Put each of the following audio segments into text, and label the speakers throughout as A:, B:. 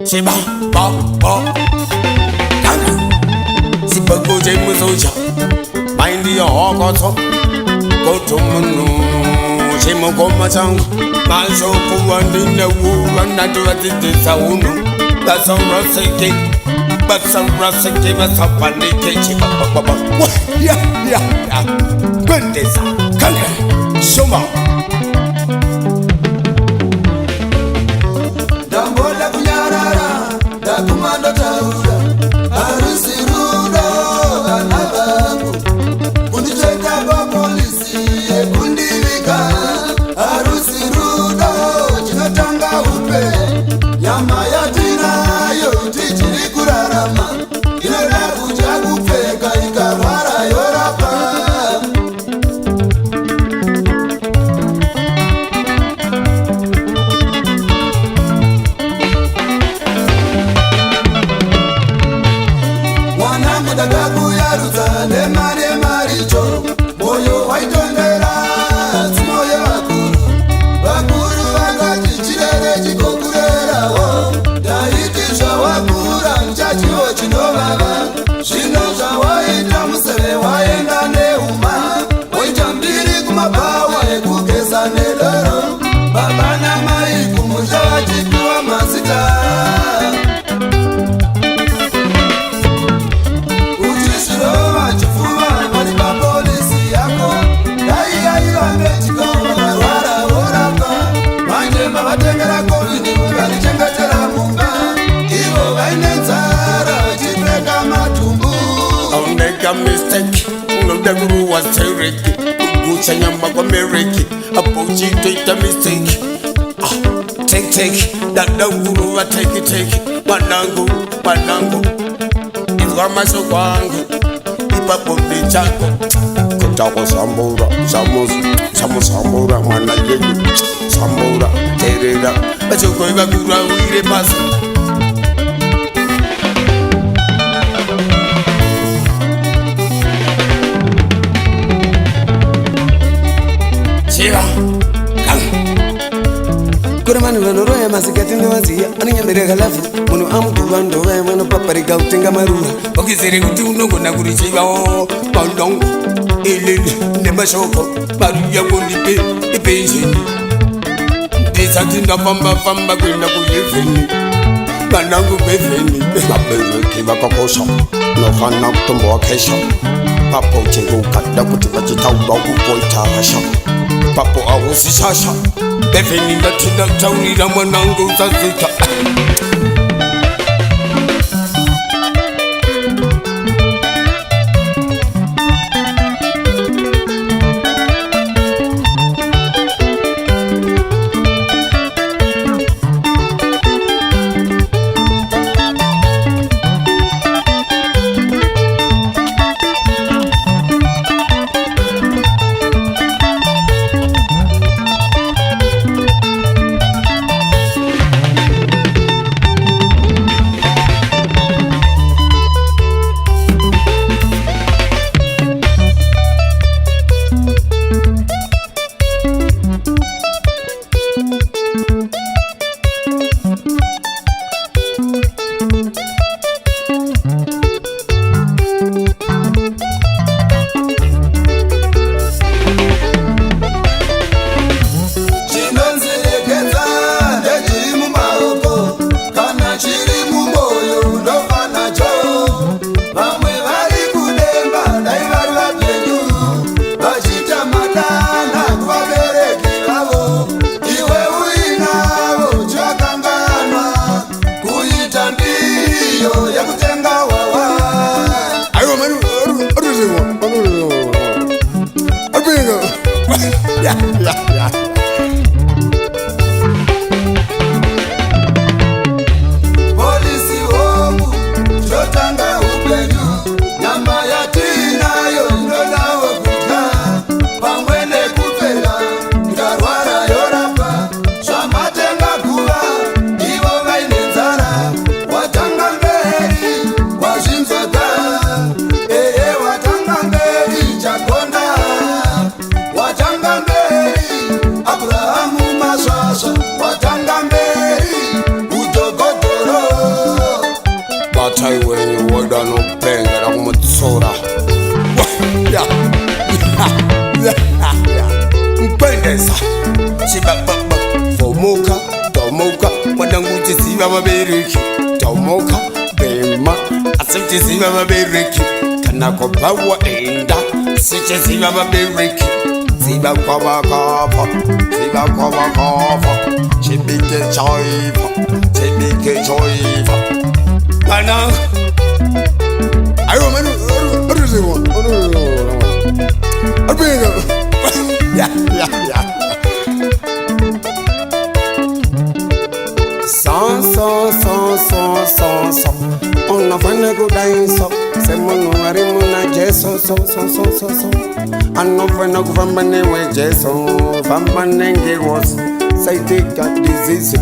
A: Tsimba, Chipoko Jamusoja, mind your hawk, go to Munu, Chimoko Matang, Maso Kuan in the wood, and not to the Sauno, that's all Rossi, but some Rossi gave us up on the kitchen. Yeah, goodness, come Shuma.
B: Dambola kunyarara, dakumanda taura, Haruzi Rudo, anababu. Kundicheka kwa polisi, kundivika. Haruzi Rudo, chinatanga upe. Nyama ya tina, yote chini kurarama. Inada kuja kupeka, ikarwara yorapa. Dagabu ya ruta ne maricho moyo waitondera moyo wakuru wakati chirere chikokurera wo daitisha wakura mchachi wo chinobaba shino zvawaita museve waenda neuma waita mbiri kumabawa ekugeza nedoro baba namai kumusha vachipiwa mazita.
A: A mistake, no the guru was terrific. Guchanyamba American, a poachy take the mistake. Take, that the guru will take it. Banango, it's one my so long. Keep up with the chaco. Kutako Samora, Samora, Manayaki, Samora, Terra, but you're going to go with the pass.
C: Kuramani vanoroya masikati ndovaziya anonyamereka lafu munhu amuduva ndove mwana paparika kutenga marura okizere kuti unogona kurichivawo mandongo ilili nemashoko mari yako ndipe ipensheni ndisati ndafamba kuenda kuyevheni vanangu kwevheni vabereki vakakosha nofana kutombo wakesha papo uchengukada kuti vachitaura kupoita hasha papo ahusishasha beveni ndatinda taurira mwanangu uzazita.
A: time when you were done up paying that I'm with soda. Yeah. Mpendeza. Chibaba. Fomoka. Tomoka. Madangu chisiba mabereki. Tomoka. Bema. Asintisiba mabereki. Kanako bawa enda. Sichisiba mabereki. Ziba kwa kafa. Ziba kwa kafa. Chibike choiva. Chibike choiva. Bana. Ayo manu. What is it one? Yeah. So. On a friend go die so. Semon Marimuna Jeso so. And no friend of Famane with Jeso. Famane was say take that disease.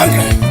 C: Danke.